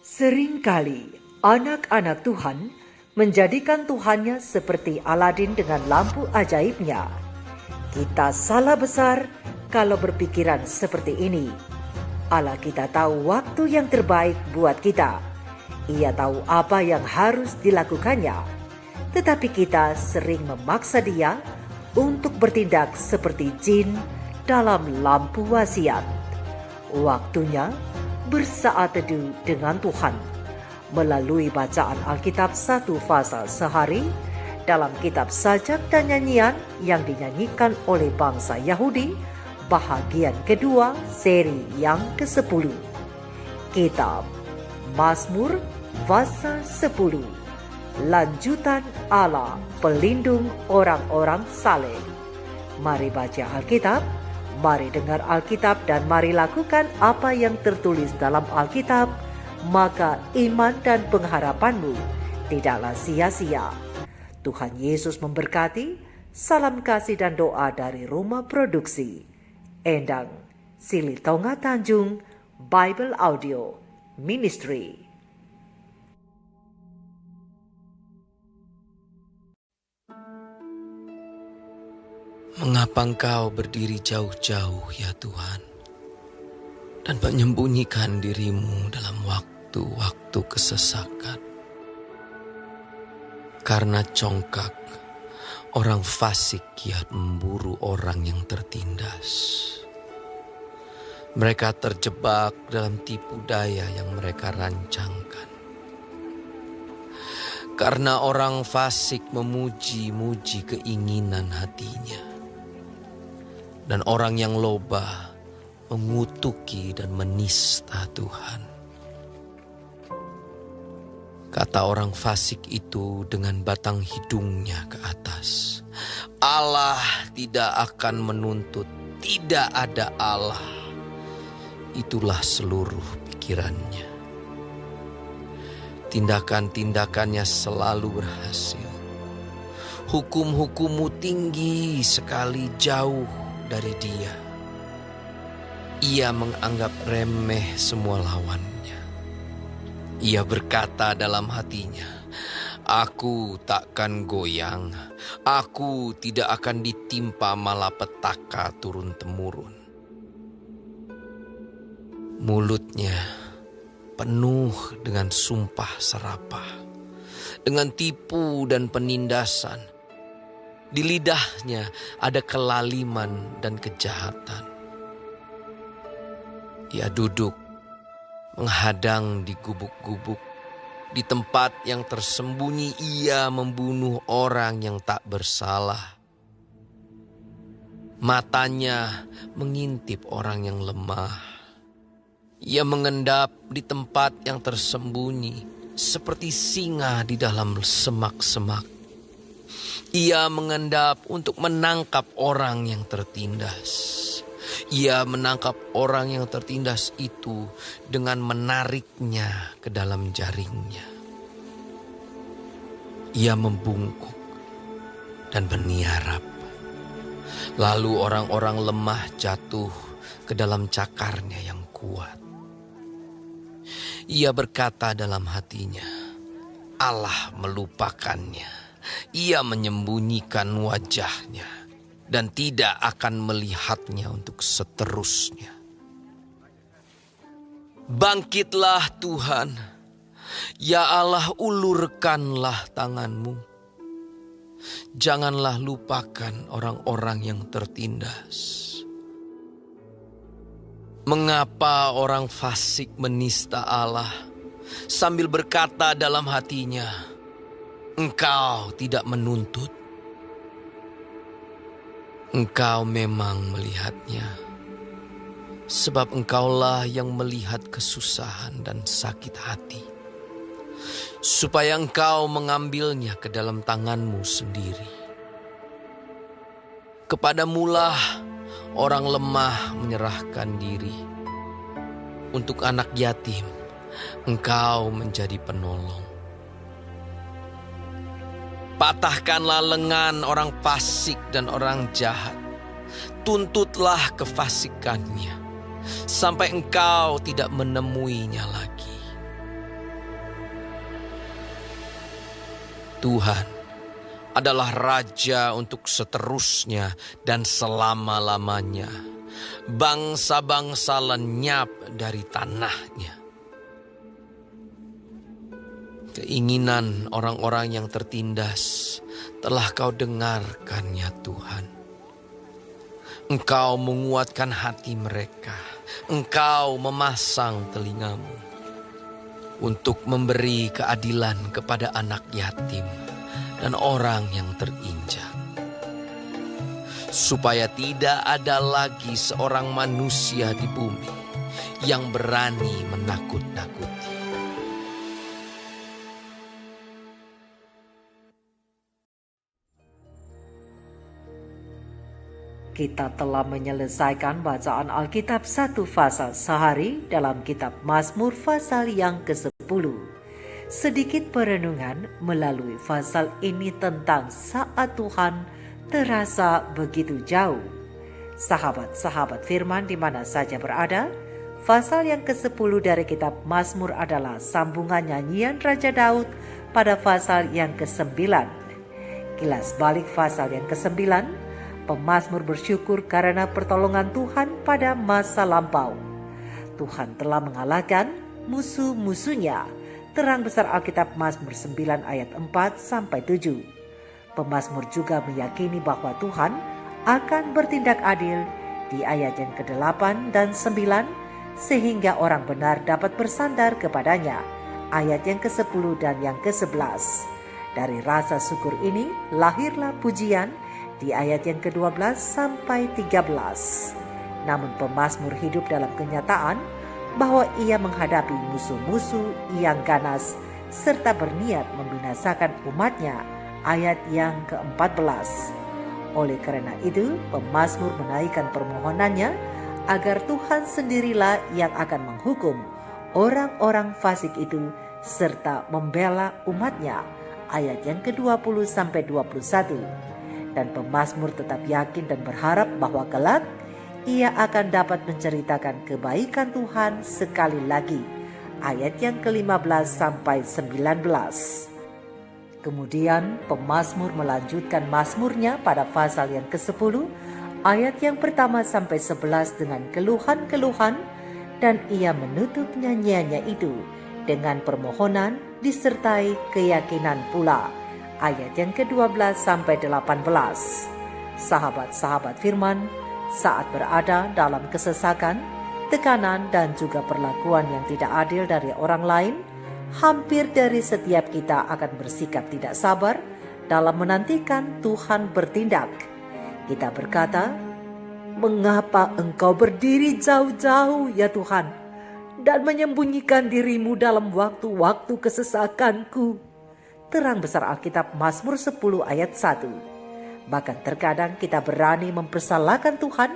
Seringkali anak-anak Tuhan menjadikan Tuhannya seperti Aladin dengan lampu ajaibnya. Kita salah besar kalau berpikiran seperti ini. Allah kita tahu waktu yang terbaik buat kita. Ia tahu apa yang harus dilakukannya. Tetapi kita sering memaksa Dia untuk bertindak seperti jin dalam lampu wasiat. Waktunya bersaat teduh dengan Tuhan melalui bacaan Alkitab 1 pasal sehari dalam kitab sajak dan nyanyian yang dinyanyikan oleh bangsa Yahudi, bahagian kedua seri yang ke-10. Kitab Mazmur pasal 10, lanjutan Allah pelindung orang-orang saleh. Mari baca Alkitab, mari dengar Alkitab, dan mari lakukan apa yang tertulis dalam Alkitab, maka iman dan pengharapanmu tidaklah sia-sia. Tuhan Yesus memberkati. Salam kasih dan doa dari Rumah Produksi Endang Silitonga Tanjung Bible Audio Ministry. Mengapa Engkau berdiri jauh-jauh ya Tuhan, dan menyembunyikan dirimu dalam waktu-waktu kesesakan? Karena congkak, orang fasik kiat memburu orang yang tertindas. Mereka terjebak dalam tipu daya yang mereka rancangkan. Karena orang fasik memuji-muji keinginan hatinya. Dan orang yang loba mengutuki dan menista Tuhan. Kata orang fasik itu dengan batang hidungnya ke atas, Allah tidak akan menuntut, tidak ada Allah. Itulah seluruh pikirannya. Tindakan-tindakannya selalu berhasil. Hukum-hukummu tinggi sekali jauh dari Dia. Ia menganggap remeh semua lawannya. Ia berkata dalam hatinya, aku takkan goyang, aku tidak akan ditimpa malapetaka turun-temurun. Mulutnya penuh dengan sumpah serapah, dengan tipu dan penindasan. Di lidahnya ada kelaliman dan kejahatan. Ia duduk menghadang di gubuk-gubuk. Di tempat yang tersembunyi ia membunuh orang yang tak bersalah. Matanya mengintip orang yang lemah. Ia mengendap di tempat yang tersembunyi seperti singa di dalam semak-semak. Ia mengendap untuk menangkap orang yang tertindas. Ia menangkap orang yang tertindas itu dengan menariknya ke dalam jaringnya. Ia membungkuk dan berniarap. Lalu orang-orang lemah jatuh ke dalam cakarnya yang kuat. Ia berkata dalam hatinya, Allah melupakannya. Ia menyembunyikan wajahnya dan tidak akan melihatnya untuk seterusnya. Bangkitlah Tuhan, ya Allah, ulurkanlah tanganmu. Janganlah lupakan orang-orang yang tertindas. Mengapa orang fasik menista Allah sambil berkata dalam hatinya, Engkau tidak menuntut? Engkau memang melihatnya, sebab Engkaulah yang melihat kesusahan dan sakit hati, supaya Engkau mengambilnya ke dalam tanganmu sendiri. Kepadamulah orang lemah menyerahkan diri. Untuk anak yatim, Engkau menjadi penolong. Patahkanlah lengan orang fasik dan orang jahat. Tuntutlah kefasikannya, sampai Engkau tidak menemuinya lagi. Tuhan adalah Raja untuk seterusnya dan selama-lamanya. Bangsa-bangsa lenyap dari tanahnya. Keinginan orang-orang yang tertindas telah Kau dengarkan ya Tuhan. Engkau menguatkan hati mereka. Engkau memasang telingamu untuk memberi keadilan kepada anak yatim dan orang yang terinjak. Supaya tidak ada lagi seorang manusia di bumi yang berani menakut-nakuti. Kita telah menyelesaikan bacaan Alkitab satu pasal sehari dalam kitab Mazmur pasal yang ke-10. Sedikit perenungan melalui pasal ini tentang saat Tuhan terasa begitu jauh. Sahabat-sahabat firman di mana saja berada, pasal yang ke-10 dari kitab Mazmur adalah sambungan nyanyian Raja Daud pada pasal yang ke-9. Kilas balik pasal yang ke-9, pemazmur bersyukur karena pertolongan Tuhan pada masa lampau. Tuhan telah mengalahkan musuh-musuhnya. Terang besar Alkitab Mazmur 9 ayat 4-7. Pemazmur juga meyakini bahwa Tuhan akan bertindak adil di ayat yang ke-8 dan 9 sehingga orang benar dapat bersandar kepadanya. Ayat yang ke-10 dan yang ke-11. Dari rasa syukur ini lahirlah pujian di ayat yang ke-12 sampai 13. Namun pemazmur hidup dalam kenyataan bahwa ia menghadapi musuh-musuh yang ganas serta berniat membinasakan umatnya. Ayat yang ke-14. Oleh karena itu, pemazmur menaikkan permohonannya agar Tuhan sendirilah yang akan menghukum orang-orang fasik itu serta membela umatnya. Ayat yang ke-20 sampai 21. Dan pemazmur tetap yakin dan berharap bahwa kelak ia akan dapat menceritakan kebaikan Tuhan sekali lagi. Ayat yang ke-15 sampai 19. Kemudian pemazmur melanjutkan mazmurnya pada pasal yang ke-10, ayat yang pertama sampai 11 dengan keluhan-keluhan, dan ia menutup nyanyiannya itu dengan permohonan disertai keyakinan pula. Ayat yang ke-12 sampai 18. Sahabat-sahabat firman, saat berada dalam kesesakan, tekanan dan juga perlakuan yang tidak adil dari orang lain, hampir dari setiap kita akan bersikap tidak sabar dalam menantikan Tuhan bertindak. Kita berkata, "Mengapa Engkau berdiri jauh-jauh ya Tuhan, dan menyembunyikan dirimu dalam waktu-waktu kesesakanku?" Terang besar Alkitab Mazmur 10 ayat 1. Bahkan terkadang kita berani mempersalahkan Tuhan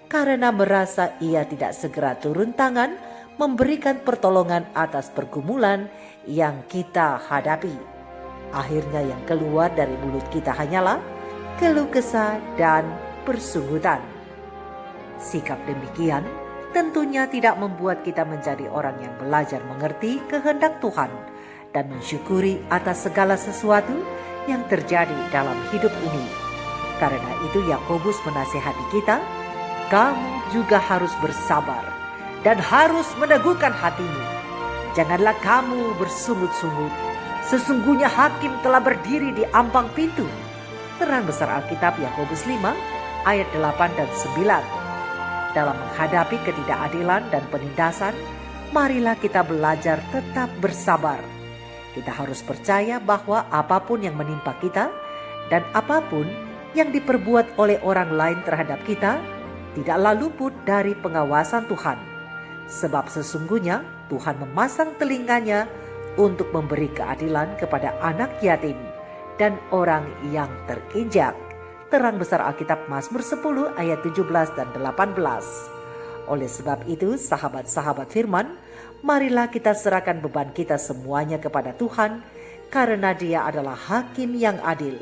karena merasa ia tidak segera turun tangan memberikan pertolongan atas pergumulan yang kita hadapi. Akhirnya yang keluar dari mulut kita hanyalah keluh kesah dan persunggutan. Sikap demikian tentunya tidak membuat kita menjadi orang yang belajar mengerti kehendak Tuhan dan mensyukuri atas segala sesuatu yang terjadi dalam hidup ini. Karena itu Yakobus menasihati kita, kamu juga harus bersabar dan harus meneguhkan hatimu. Janganlah kamu bersungut-sungut. Sesungguhnya hakim telah berdiri di ambang pintu. Terang besar Alkitab Yakobus 5 ayat 8 dan 9. Dalam menghadapi ketidakadilan dan penindasan, marilah kita belajar tetap bersabar. Kita harus percaya bahwa apapun yang menimpa kita dan apapun yang diperbuat oleh orang lain terhadap kita tidaklah luput dari pengawasan Tuhan. Sebab sesungguhnya Tuhan memasang telinganya untuk memberi keadilan kepada anak yatim dan orang yang terinjak. Terang besar Alkitab Mazmur 10 ayat 17 dan 18. Oleh sebab itu, sahabat-sahabat firman, marilah kita serahkan beban kita semuanya kepada Tuhan, karena Dia adalah hakim yang adil.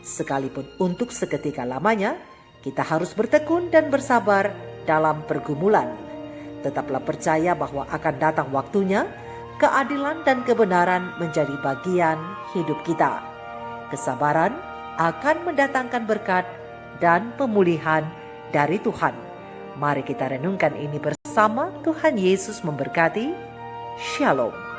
Sekalipun untuk seketika lamanya, kita harus bertekun dan bersabar dalam pergumulan. Tetaplah percaya bahwa akan datang waktunya, keadilan dan kebenaran menjadi bagian hidup kita. kesabaran akan mendatangkan berkat dan pemulihan dari Tuhan. Mari kita renungkan ini bersama. Tuhan Yesus memberkati. Shalom.